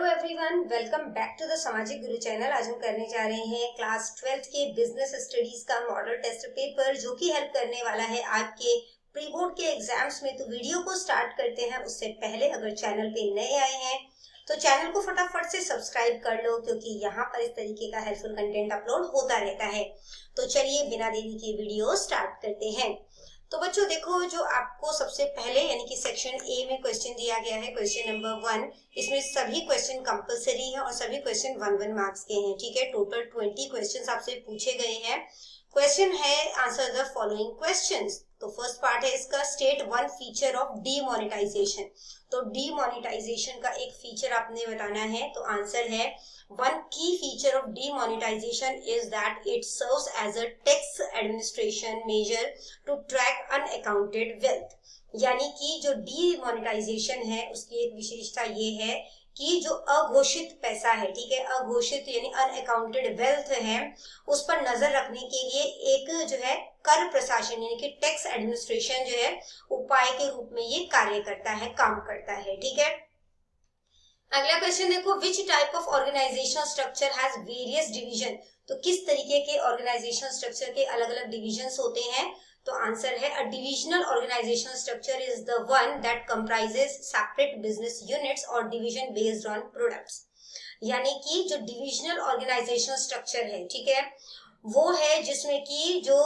Hello everyone, welcome back to the Samajik Guru channel. आज हम करने जा रहे हैं क्लास 12th के बिजनेस स्टडीज का मॉडल टेस्ट पेपर, जो कि हेल्प करने वाला है आपके प्री बोर्ड के एग्जाम्स में। तो वीडियो को स्टार्ट करते हैं। उससे पहले अगर चैनल पे नए आए हैं तो चैनल को फटाफट से सब्सक्राइब कर लो, क्योंकि यहाँ पर इस तरीके का हेल्पफुल कंटेंट अपलोड होता रहता है। तो चलिए बिना देरी के वीडियो स्टार्ट करते हैं। तो बच्चों देखो, जो आपको सबसे पहले यानी कि सेक्शन ए में क्वेश्चन दिया गया है, क्वेश्चन नंबर 1, इसमें सभी क्वेश्चन कंपलसरी हैं और सभी क्वेश्चन 1 मार्क्स के हैं। ठीक है, टोटल 20 क्वेश्चंस आपसे पूछे गए हैं। क्वेश्चन है आंसर द फॉलोइंग क्वेश्चंस। तो फर्स्ट पार्ट है इसका, state one feature of demonetisation. तो डीमोनेटाइजेशन का एक फीचर आपने बताना है। तो आंसर है, one key feature of demonetization is that it serves as a tax administration measure to track unaccounted wealth। यानी कि जो डीमोनेटाइजेशन है उसकी एक विशेषता ये है कि जो अघोषित पैसा है, ठीक है, अघोषित यानी अनअकाउंटेड वेल्थ है, उस पर नजर रखने के लिए एक जो है कर प्रशासन यानी कि टैक्स एडमिनिस्ट्रेशन जो है उपाय के रूप में ये कार्य करता है, काम करता है। ठीक है, अगला क्वेश्चन देखो, which type of organisation structure has various division. तो किस तरीके के ऑर्गेनाइजेशन स्ट्रक्चर के अलग अलग डिविजन्स होते हैं। तो आंसर है, a divisional organisation structure is the one that comprises separate business units और डिवीजन बेस्ड ऑन प्रोडक्ट्स। यानी कि जो डिविजनल ऑर्गेनाइजेशन स्ट्रक्चर है, ठीक है, वो है जिसमें कि जो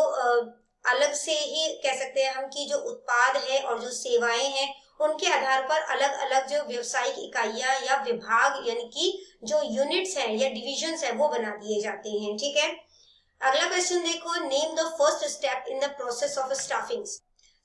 अलग से ही कह सकते हैं हम कि जो उत्पाद है और जो सेवाएं हैं उनके आधार पर अलग अलग जो व्यवसायिक इकाइयां या विभाग यानी कि जो यूनिट्स हैं या डिविजन्स हैं वो बना दिए जाते हैं। ठीक है, अगला क्वेश्चन देखो, name the first step in the process of staffing.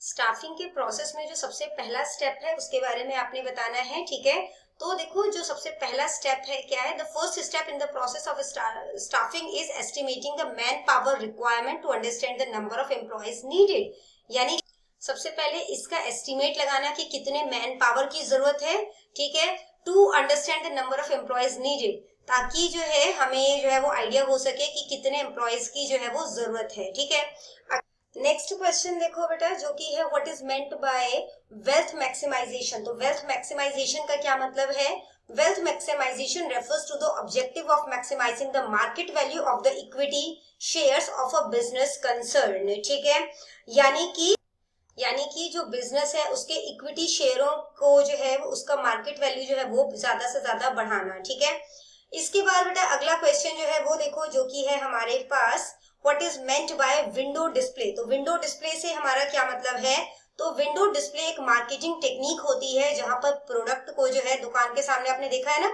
Staffing के प्रोसेस में जो सबसे पहला स्टेप है उसके बारे में आपने बताना है। ठीक है, तो देखो जो सबसे पहला स्टेप है क्या है, the first step in the process of staffing is estimating the man power requirement to understand the number of employees needed. यानी सबसे पहले इसका एस्टिमेट लगाना कि कितने मैन पावर की जरूरत है, ठीक है, to understand the number of employees needed, ताकि जो है हमें जो है वो आइडिया हो सके कि कितने एम्प्लॉयज की जो है वो जरूरत है। ठीक है, नेक्स्ट क्वेश्चन देखो बेटा, जो कि है what is meant by wealth maximisation. तो वेल्थ मैक्सिमाइजेशन का क्या मतलब है। Wealth maximisation refers to the objective of maximising the market value of the equity shares of a business concern. ठीक है, यानी कि जो बिजनेस है उसके इक्विटी शेयरों को जो है उसका मार्केट वैल्यू जो है वो ज्यादा से ज्यादा बढ़ाना। ठीक है, इसके बाद बेटा अगला क्वेश्चन जो है वो देखो, जो कि है हमारे पास what is meant by window display. तो विंडो डिस्प्ले से हमारा क्या मतलब है। तो विंडो डिस्प्ले एक मार्केटिंग टेक्निक होती है जहां पर प्रोडक्ट को जो है दुकान के सामने, आपने देखा है ना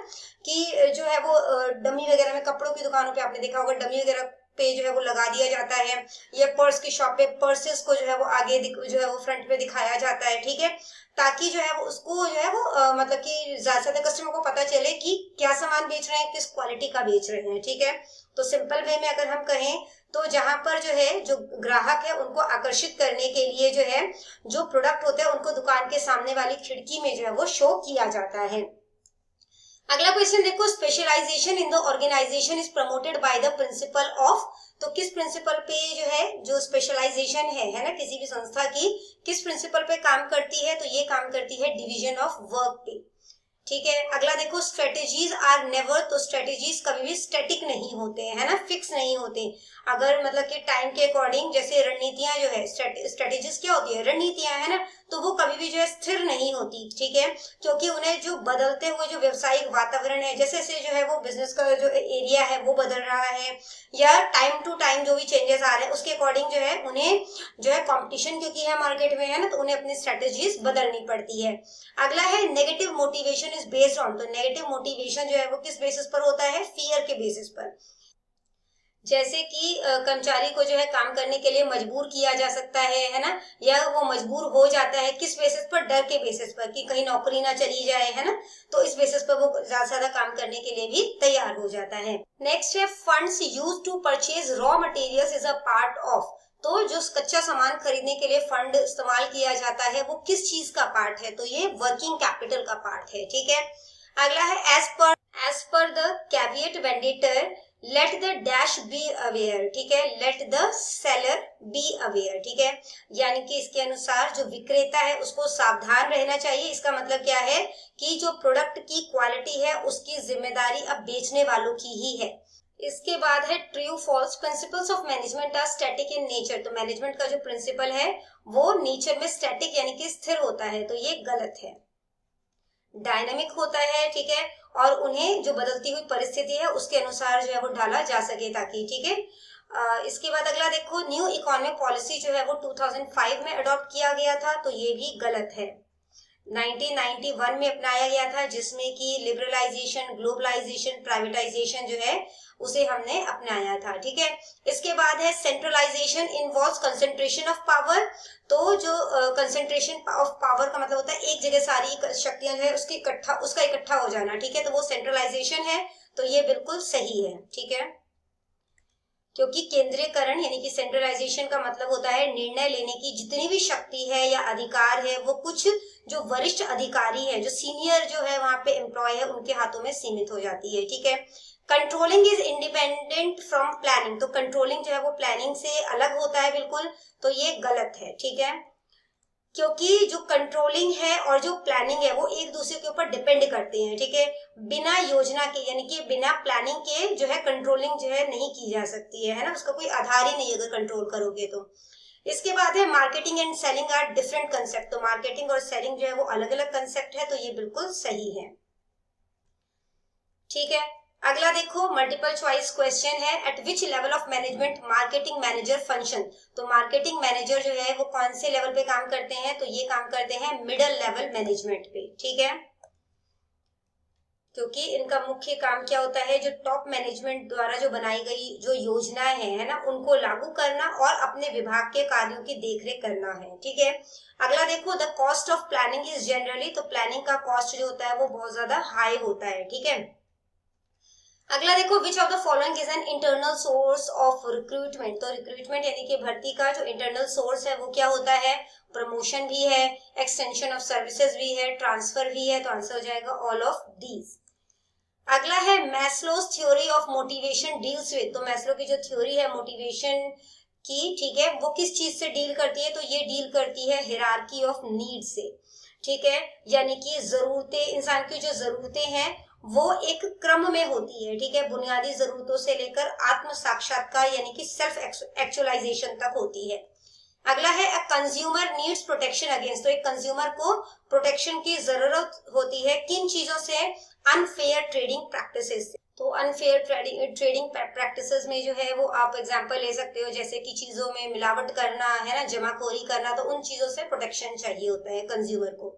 कि जो है वो डमी वगैरह में, कपड़ों की दुकानों पे आपने देखा होगा डमी वगैरह पे जो है वो लगा दिया जाता है, या पर्स की शॉप पे पर्सेस को जो है वो आगे जो है वो फ्रंट पे दिखाया जाता है। ठीक है, ताकि जो है वो उसको जो है वो मतलब कि ज्यादा से ज्यादा कस्टमर को पता चले कि क्या सामान बेच रहे हैं, किस क्वालिटी का बेच रहे हैं। ठीक है, तो सिंपल वे में अगर हम कहें तो जहां पर जो है जो ग्राहक है उनको आकर्षित करने के लिए जो है जो प्रोडक्ट होते हैं उनको दुकान के सामने वाली खिड़की में जो है वो शो किया जाता है। अगला क्वेश्चन देखो, specialisation in the organisation is promoted by the principle of. तो किस प्रिंसिपल पे जो है जो स्पेशलाइजेशन है ना, किसी भी संस्था की किस प्रिंसिपल पे काम करती है। तो ये काम करती है डिवीजन ऑफ वर्क पे। ठीक है, अगला देखो, स्ट्रेटेजीज आर नेवर। तो स्ट्रेटेजीज कभी भी स्टैटिक नहीं होते हैं, है ना, फिक्स नहीं होते। अगर मतलब कि टाइम के अकॉर्डिंग, जैसे रणनीतियां जो है, स्ट्रेटेजीज क्या होती है, रणनीतियां, है ना, तो वो कभी भी जो है स्थिर नहीं होती। ठीक है, क्योंकि उन्हें जो बदलते हुए जो व्यवसायिक वातावरण है, जैसे जैसे जो है वो बिजनेस का जो एरिया है वो बदल रहा है, या टाइम टू टाइम जो भी चेंजेस आ रहे हैं उसके अकॉर्डिंग जो है उन्हें जो है कॉम्पिटिशन क्योंकि है मार्केट में, है ना, तो उन्हें अपनी स्ट्रेटेजीज बदलनी पड़ती है। अगला है negative motivation is based on. तो नेगेटिव मोटिवेशन जो है वो किस बेसिस पर होता है, फियर के बेसिस पर। जैसे कि कर्मचारी को जो है काम करने के लिए मजबूर किया जा सकता है ना, या वो मजबूर हो जाता है किस बेसिस पर, डर के बेसिस पर कि कहीं नौकरी ना चली जाए, है ना, तो इस बेसिस पर वो ज्यादा से ज्यादा काम करने के लिए भी तैयार हो जाता है। नेक्स्ट है funds used to purchase raw materials is a part of. तो जो कच्चा सामान खरीदने के लिए फंड इस्तेमाल किया जाता है वो किस चीज का पार्ट है। तो ये वर्किंग कैपिटल का पार्ट है। ठीक है, अगला है as per the caveat venditor let the dash be aware, ठीक है, let the seller be aware, ठीक है, यानी कि इसके अनुसार जो विक्रेता है उसको सावधान रहना चाहिए। इसका मतलब क्या है कि जो प्रोडक्ट की क्वालिटी है उसकी जिम्मेदारी अब बेचने वालों की ही है। इसके बाद है true false, principles of management are static in nature, तो मैनेजमेंट का जो प्रिंसिपल है वो नेचर में स्टैटिक यानी कि स्थिर होता है, तो ये गलत है। डायनामिक होता है, ठीक है, और उन्हें जो बदलती हुई परिस्थिति है उसके अनुसार जो है वो ढाला जा सके ताकि, ठीक है। इसके बाद अगला देखो, न्यू इकोनॉमिक पॉलिसी जो है वो 2005 में अडॉप्ट किया गया था, तो ये भी गलत है। 1991 में अपनाया गया था जिसमें कि लिबरलाइजेशन, ग्लोबलाइजेशन, प्राइवेटाइजेशन जो है उसे हमने अपनाया था, ठीक है। इसके बाद है centralisation involves concentration of power, तो जो कंसंट्रेशन ऑफ पावर का मतलब होता है एक जगह सारी शक्तियां है उसका इकट्ठा हो जाना, ठीक है, तो वो सेंट्रलाइजेशन है, तो ये बिल्कुल सही है, ठीक है। क्योंकि केंद्रीयकरण यानी कि सेंट्रलाइजेशन का मतलब होता है निर्णय लेने की जितनी भी शक्ति है या अधिकार है वो कुछ जो वरिष्ठ अधिकारी है, जो सीनियर जो है वहां पे एम्प्लॉय है, उनके हाथों में सीमित हो जाती है, ठीक है। Controlling is independent from planning, तो कंट्रोलिंग जो है वो प्लानिंग से अलग होता है बिल्कुल, तो ये गलत है, ठीक है। क्योंकि जो कंट्रोलिंग है और जो प्लानिंग है वो एक दूसरे के ऊपर डिपेंड करते हैं, ठीक है। बिना योजना के यानी कि बिना प्लानिंग के जो है कंट्रोलिंग जो है नहीं की जा सकती है ना, उसका कोई आधार ही नहीं अगर कंट्रोल करोगे तो। इसके बाद है marketing and selling are different concept, तो मार्केटिंग और सेलिंग जो है वो अलग अलग कंसेप्ट है, तो ये बिल्कुल सही है, ठीक है। अगला देखो, मल्टीपल चॉइस क्वेश्चन है, eight which level of management marketing manager function, तो मार्केटिंग मैनेजर जो है वो कौन से लेवल पे काम करते हैं, तो ये काम करते हैं मिडिल लेवल मैनेजमेंट पे, ठीक है। क्योंकि इनका मुख्य काम क्या होता है, जो टॉप मैनेजमेंट द्वारा जो बनाई गई जो योजनाएं हैं, है ना, उनको लागू करना और अपने विभाग के कार्यों की देखरेख करना है, ठीक है। अगला देखो, the cost of planning is generally, तो प्लानिंग का कॉस्ट जो होता है वो बहुत ज्यादा हाई होता है, ठीक है। अगला देखो, which of the following is an internal source of recruitment, तो रिक्रूटमेंट यानी कि भर्ती का जो इंटरनल सोर्स है वो क्या होता है, प्रमोशन भी है, एक्सटेंशन ऑफ सर्विसेज भी है, ट्रांसफर भी है, तो आंसर हो जाएगा ऑल ऑफ दीज। अगला है Maslow's theory of motivation deals with, तो मैस्लो की जो थ्योरी है मोटिवेशन की, ठीक है, वो किस चीज से डील करती है, तो ये डील करती है हिरार्की ऑफ नीड से, ठीक है, यानी कि जरूरतें, इंसान की जो जरूरतें हैं वो एक क्रम में होती है, ठीक है, बुनियादी जरूरतों से लेकर आत्म साक्षात्कार यानी कि सेल्फ एक्चुअलाइजेशन तक होती है। अगला है a consumer needs protection against, तो एक कंज्यूमर को प्रोटेक्शन की जरूरत होती है किन चीजों से, अनफेयर ट्रेडिंग प्रैक्टिसेस से, तो अनफेयर ट्रेडिंग प्रैक्टिसेस में जो है वो आप एग्जांपल ले सकते हो जैसे कि चीजों में मिलावट करना, है ना, जमाखोरी करना, तो उन चीजों से प्रोटेक्शन चाहिए होता है कंज्यूमर को।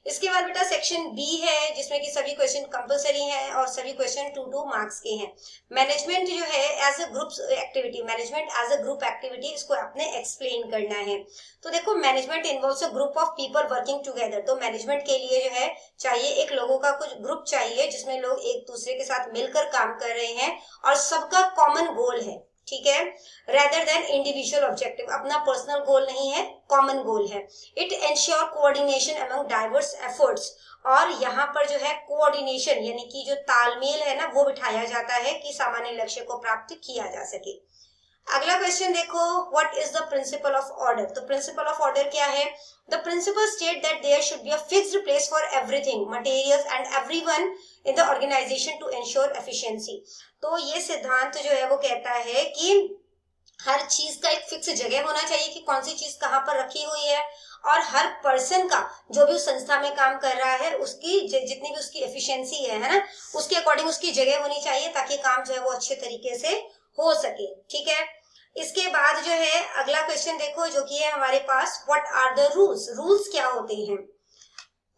इसके बाद बेटा सेक्शन बी है जिसमें कि सभी क्वेश्चन कंपलसरी हैं और सभी क्वेश्चन 2 मार्क्स के हैं। मैनेजमेंट जो है as a group activity, management as a group activity, इसको आपने एक्सप्लेन करना है। तो देखो, management involves a group of people working together, तो मैनेजमेंट के लिए जो है चाहिए एक लोगों का कुछ ग्रुप चाहिए जिसमें लोग एक दूसरे के साथ मिलकर काम कर रहे हैं और सबका कॉमन गोल है, ठीक है, रेदर देन इंडिविजुअल ऑब्जेक्टिव, अपना पर्सनल गोल नहीं है, कॉमन गोल है। It ensure coordination among diverse efforts, और यहाँ पर जो है कोऑर्डिनेशन यानी कि जो तालमेल है ना वो बिठाया जाता है कि सामान्य लक्ष्य को प्राप्त किया जा सके। अगला क्वेश्चन देखो, what is the principle of order, तो प्रिंसिपल ऑफ ऑर्डर क्या है, the principle state that there should be a fixed place for everything, materials and everyone in the organisation to ensure efficiency, तो ये सिद्धांत जो है वो कहता है कि हर चीज का एक फिक्स जगह होना चाहिए कि कौन सी चीज कहाँ पर रखी हुई है, और हर पर्सन का जो भी उस संस्था में काम कर रहा है उसकी जितनी भी उसकी एफिशिएंसी है ना, उसके अकॉर्डिंग उसकी जगह होनी चाहिए ताकि काम जो है वो अच्छे तरीके से हो सके, ठीक है। इसके बाद जो है अगला क्वेश्चन देखो जो कि है हमारे पास, what are the rules, rules क्या होते हैं,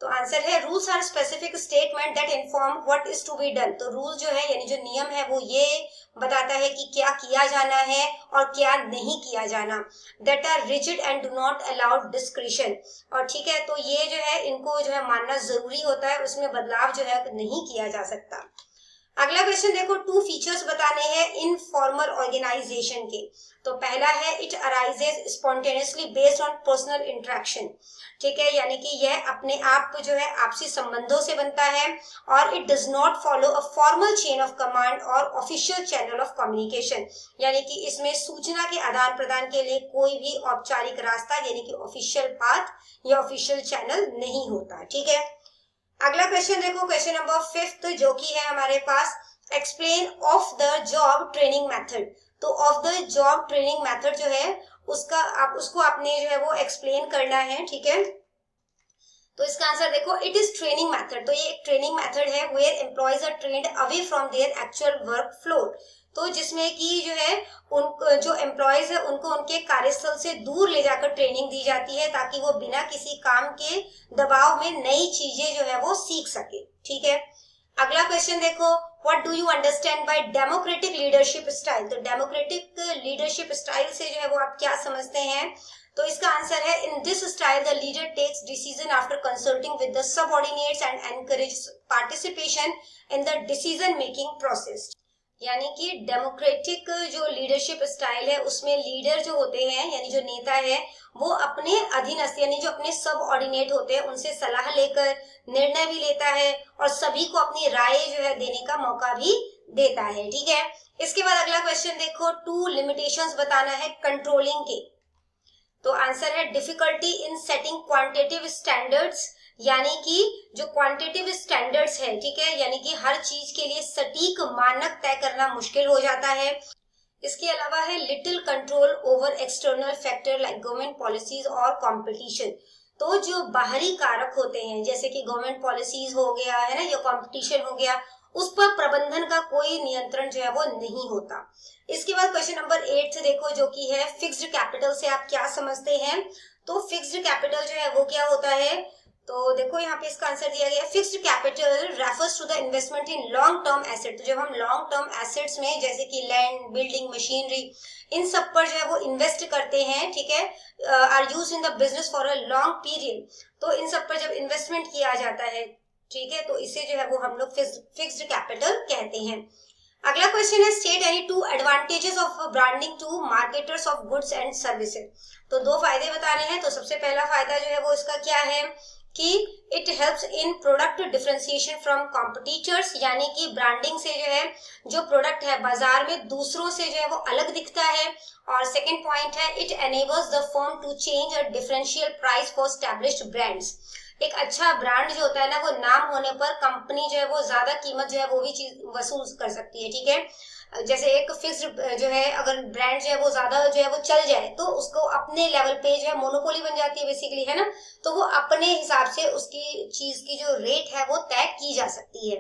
तो आंसर है rules are specific statement that inform what is to be done, तो रूल जो है यानी जो नियम है वो ये बताता है कि क्या किया जाना है और क्या नहीं किया जाना, that are rigid and do not allowed discretion, और ठीक है, तो ये जो है इनको जो है मानना जरूरी होता है, उसमें बदलाव जो है नहीं किया जा सकता। अगला क्वेश्चन देखो, टू फीचर्स बताने हैं इनफॉर्मल ऑर्गेनाइजेशन के। तो पहला है it arises spontaneously based on personal interaction. ठीक है, यानी कि यह अपने आप जो है आपसी संबंधों से बनता है, और it does not follow a formal chain of command और ऑफिशियल चैनल ऑफ कम्युनिकेशन, यानी कि इसमें सूचना के आदान प्रदान के लिए कोई भी औपचारिक रास्ता यानी कि ऑफिशियल पाथ या ऑफिशियल चैनल नहीं होता। ठीक है, अगला क्वेश्चन देखो, क्वेश्चन नंबर 5 जो कि है हमारे पास explain off the job training method. तो off the job training method जो है उसको आपने जो है वो एक्सप्लेन करना है। ठीक है, तो इसका आंसर देखो, इट इज ट्रेनिंग मेथड। तो ये एक ट्रेनिंग मेथड है where employees are trained away from their actual work floor. तो जिसमें कि जो है उन जो एम्प्लॉयज है उनको उनके कार्यस्थल से दूर ले जाकर ट्रेनिंग दी जाती है, ताकि वो बिना किसी काम के दबाव में नई चीजें जो है वो सीख सके। ठीक है, अगला क्वेश्चन देखो, what do you understand by democratic leadership style. तो डेमोक्रेटिक लीडरशिप स्टाइल से जो है वो आप क्या समझते हैं। तो इसका आंसर है, in this style the leader takes decision after consulting with the subordinates and encourage participation in the decision making process. यानी कि डेमोक्रेटिक जो लीडरशिप स्टाइल है उसमें लीडर जो होते हैं यानी जो नेता है वो अपने अधीनस्थ यानी जो अपने सब ऑर्डिनेट होते हैं उनसे सलाह लेकर निर्णय भी लेता है, और सभी को अपनी राय जो है देने का मौका भी देता है। ठीक है, इसके बाद अगला क्वेश्चन देखो, टू लिमिटेशंस बताना है कंट्रोलिंग के। तो आंसर है difficulty in setting quantitative standards, यानी कि जो क्वांटिटेटिव स्टैंडर्ड्स है, ठीक है, यानी कि हर चीज के लिए सटीक मानक तय करना मुश्किल हो जाता है। इसके अलावा है little control over external factor like government policies और कंपटीशन। तो जो बाहरी कारक होते हैं जैसे कि गवर्नमेंट पॉलिसीज हो गया है ना, या कंपटीशन हो गया, उस पर प्रबंधन का कोई नियंत्रण जो है वो नहीं होता। इसके बाद क्वेश्चन नंबर 8 देखो, जो कि है फिक्स्ड कैपिटल से आप क्या समझते हैं। तो फिक्स्ड कैपिटल जो है वो क्या होता है। तो देखो यहाँ पे इसका आंसर दिया गया, fixed capital refers to the investment in long term asset. तो जब हम लॉन्ग टर्म एसेट्स में जैसे कि लैंड, बिल्डिंग, मशीनरी, इन सब पर जो है वो इन्वेस्ट करते हैं, ठीक है, are use in the business for a long period. तो इन सब पर जब इन्वेस्टमेंट किया जाता है, ठीक है, तो इसे जो है वो हम लोग फिक्स्ड कैपिटल कहते हैं। अगला क्वेश्चन है, state any two advantages of branding to marketers of goods and services. तो दो फायदे बताने हैं। तो सबसे पहला फायदा जो है वो इसका क्या है कि it helps in product differentiation from competitors, यानी कि ब्रांडिंग से जो है जो प्रोडक्ट है बाजार में दूसरों से जो है वो अलग दिखता है। और सेकंड पॉइंट है, it enables the firm to change a differential price for established brands. एक अच्छा ब्रांड जो होता है ना, वो नाम होने पर कंपनी जो है वो ज्यादा कीमत जो है वो भी चीज वसूल कर सकती है। ठीक है, जैसे एक फिक्स्ड जो है अगर ब्रांड जो है वो ज्यादा जो है वो चल जाए तो उसको अपने लेवल पे जो है मोनोपोली बन जाती है बेसिकली, है ना, तो वो अपने हिसाब से उसकी चीज की जो रेट है वो तय की जा सकती है।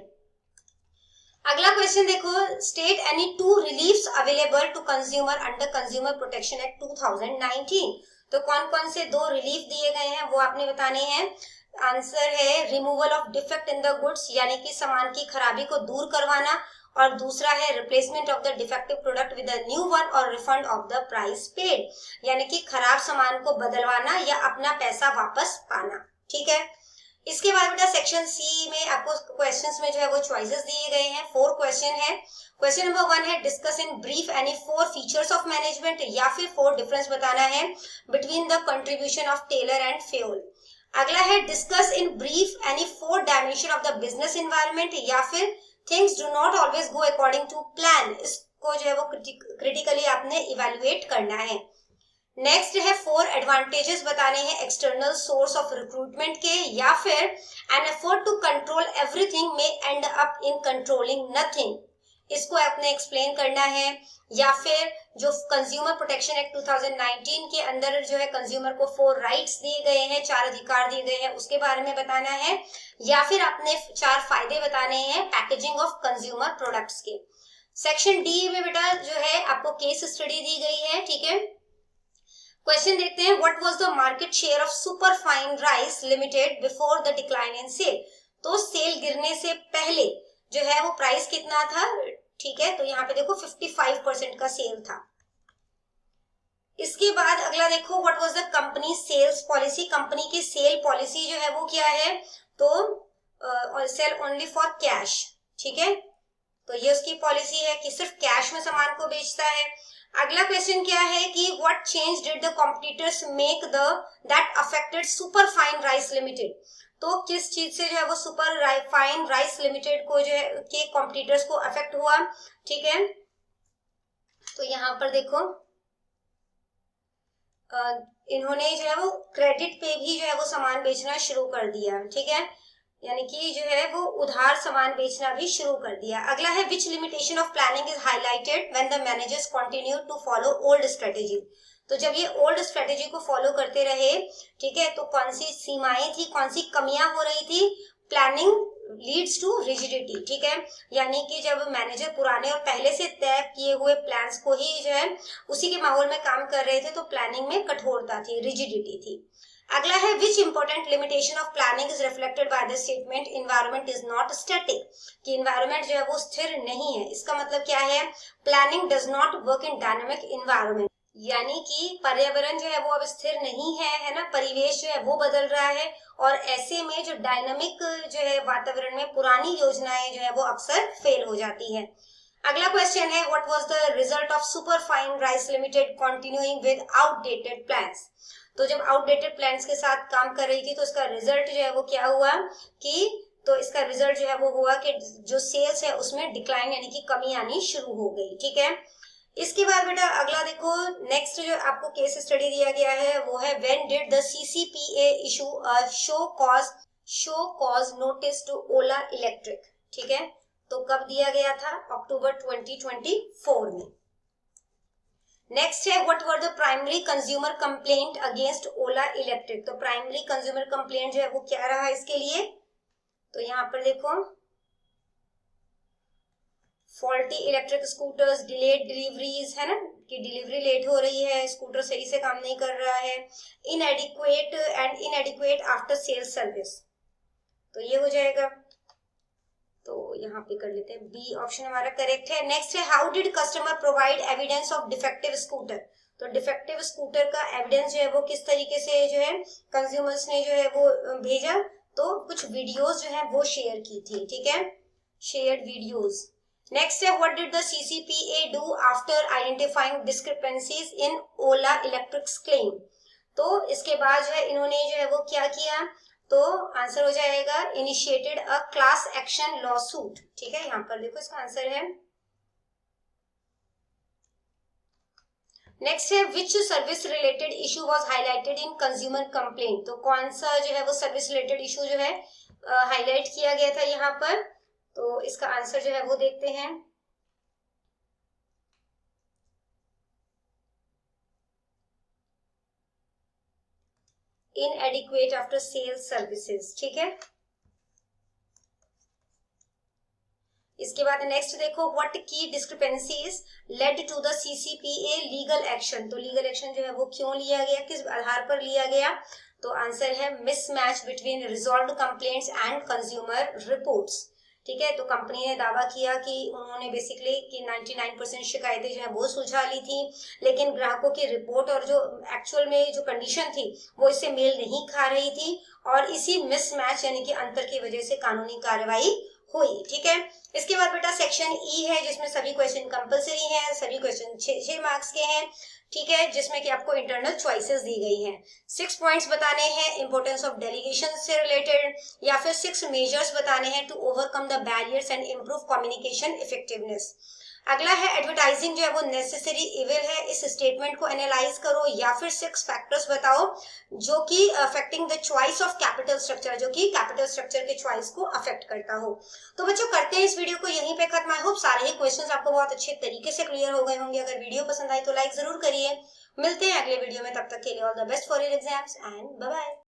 अगला क्वेश्चन देखो, state any two reliefs available to consumer under consumer protection act 2019। तो कौन कौन से दो रिलीफ दिए गए हैं वो आपने बताने हैं। आंसर है removal of defect in the goods, यानी कि सामान की खराबी को दूर करवाना, और दूसरा है replacement of the defective product with a new one और refund of the price paid, यानी कि खराब सामान को बदलवाना या अपना पैसा वापस पाना। ठीक है, इसके बाद बेटा सेक्शन सी में आपको क्वेश्चंस में जो है वो चॉइसेस दिए गए हैं। 4 क्वेश्चन है। क्वेश्चन नंबर 1 है, discuss in brief any 4 features of management, या फिर 4 डिफरेंस बताना है between the contribution of Taylor and Fayol. अगला है, discuss in brief any 4 dimension of the business environment, या फिर things do not always go according to plan. इसको जो है वो क्रिटिकली आपने इवेल्युएट करना है। नेक्स्ट है, 4 एडवांटेजेस बताने हैं एक्सटर्नल सोर्स ऑफ रिक्रूटमेंट के, या फिर an effort to control everything may end up in controlling nothing. इसको आपने एक्सप्लेन करना है। या फिर जो कंज्यूमर प्रोटेक्शन एक्ट 2019 के अंदर जो है कंज्यूमर को 4 राइट्स दिए गए हैं, 4 अधिकार दिए गए हैं, उसके बारे में बताना है। या फिर आपने 4 फायदे बताने हैं पैकेजिंग ऑफ कंज्यूमर प्रोडक्ट्स के। सेक्शन डी में बेटा जो है आपको केस स्टडी दी गई है। ठीक है, क्वेश्चन देखते हैं, what was the market share of super fine rice limited before the decline in sale. तो सेल गिरने से पहले जो है वो प्राइस कितना था। ठीक है, तो यहाँ पे देखो 55% का सेल था। इसके बाद अगला देखो, what was the company sales policy. Company की सेल पॉलिसी जो है वो क्या है। तो सेल ओनली फॉर कैश। ठीक है, तो ये उसकी पॉलिसी है कि सिर्फ कैश में सामान को बेचता है। अगला क्वेश्चन क्या है कि what change did the competitors make the that affected super fine rice limited. तो किस चीज से जो है वो सुपर फाइन राइस लिमिटेड को जो है के कॉम्पिटिटर्स को अफेक्ट हुआ। ठीक है, तो यहाँ पर देखो इन्होंने जो है वो क्रेडिट पे भी जो है वो सामान बेचना शुरू कर दिया। ठीक है, यानी कि जो है वो उधार सामान बेचना भी शुरू कर दिया। अगला है which limitation of planning is highlighted when the managers continue to follow old strategy. तो जब ये ओल्ड स्ट्रेटेजी को फॉलो करते रहे, ठीक है, तो कौन सी सीमाएं थी, कौन सी कमियां हो रही थी। Planning leads to rigidity. ठीक है, यानी कि जब मैनेजर पुराने और पहले से तय किए हुए प्लान्स को ही जो है उसी के माहौल में काम कर रहे थे, तो प्लानिंग में कठोरता थी, रिजिडिटी थी। अगला है which important limitation of planning is reflected by the statement environment is not static. कि एनवायरनमेंट जो है वो स्थिर नहीं है। इसका मतलब क्या है, planning does not work in dynamic environment, यानी कि पर्यावरण जो है वो अब स्थिर नहीं है ना, परिवेश जो है वो बदल रहा है और ऐसे में जो डायनामिक जो है वातावरण में पुरानी योजनाएं जो है वो अक्सर फेल हो जाती है। अगला क्वेश्चन है what was the result of super fine rice limited continuing with outdated plans. तो जब आउटडेटेड प्लान्स के साथ काम कर रही थी तो इसका रिजल्ट जो है वो क्या हुआ कि तो इसका रिजल्ट जो है वो हुआ कि जो सेल्स है उसमें डिक्लाइन यानी कि कमी आनी शुरू हो गई। ठीक है, इसके बाद बेटा अगला देखो, नेक्स्ट जो आपको केस स्टडी दिया गया है वो है when did the CCPA issue a show cause notice to Ola Electric. ठीक है, तो कब दिया गया था, अक्टूबर 2024 में। नेक्स्ट है what were the primary consumer complaint against Ola electric. तो प्राइमरी कंज्यूमर कंप्लेंट जो है वो क्या रहा इसके लिए, तो यहाँ पर देखो faulty electric scooters, delayed deliveries, है ना, कि डिलीवरी लेट हो रही है, स्कूटर सही से काम नहीं कर रहा है, इनएडिक्वेट आफ्टर सेल्स सर्विस। तो ये हो जाएगा, तो यहाँ पे कर लेते हैं बी ऑप्शन हमारा करेक्ट है। नेक्स्ट है how did customer provide evidence of defective scooter. तो डिफेक्टिव स्कूटर का एविडेंस जो है वो किस तरीके से जो है कंज्यूमर्स ने जो है वो भेजा, तो कुछ वीडियोस जो है वो शेयर की थी। ठीक है, शेयर्ड वीडियोस। नेक्स्ट है what did the CCPA do after identifying discrepancies in Ola electrics claim. तो इसके बाद जो है इन्होंने जो है वो क्या किया, तो आंसर हो जाएगा initiated a class action law suit. ठीक है, यहाँ पर देखो इसका आंसर है। नेक्स्ट है which service related issue was highlighted in consumer complaint. तो कौन सा जो है वो सर्विस रिलेटेड इशू जो है हाईलाइट किया गया था यहाँ पर, तो इसका आंसर जो है वो देखते हैं। Inadequate after sales services. ठीक है, इसके बाद नेक्स्ट देखो व्हाट की discrepancies led to the CCPA legal action. तो लीगल एक्शन जो है वो क्यों लिया गया, किस आधार पर लिया गया, तो आंसर है mismatch between resolved complaints and consumer reports. ठीक है, तो कंपनी ने दावा किया कि उन्होंने बेसिकली कि 99% शिकायतें जो है वो सुलझा ली थी, लेकिन ग्राहकों की रिपोर्ट और जो एक्चुअल में जो कंडीशन थी वो इससे मेल नहीं खा रही थी और इसी मिसमैच यानी कि अंतर की वजह से कानूनी कार्रवाई हुई। ठीक है, इसके बाद बेटा सेक्शन ई है जिसमें सभी क्वेश्चन कंपलसरी हैं, सभी क्वेश्चन 6 मार्क्स के हैं। ठीक है, जिसमें कि आपको इंटरनल चॉइसेस दी गई हैं। 6 पॉइंट्स बताने हैं इंपोर्टेंस ऑफ डेलीगेशन से रिलेटेड, या फिर 6 मेजर्स बताने हैं to overcome the barriers and improve communication effectiveness. अगला है एडवर्टाइजिंग जो है वो नेसेसरी इविल है, इस स्टेटमेंट को एनालाइज करो, या फिर 6 फैक्टर्स बताओ जो कि affecting the choice of capital structure, जो कि कैपिटल स्ट्रक्चर के चॉइस को अफेक्ट करता हो। तो बच्चों करते हैं इस वीडियो को यहीं पे खत्म। आई होप सारे ही क्वेश्चंस आपको बहुत अच्छे तरीके से क्लियर हो गए होंगे। अगर वीडियो पसंद आई तो लाइक जरूर करिए। मिलते हैं अगले वीडियो में, तब तक के लिए all the best for your exams and bye bye.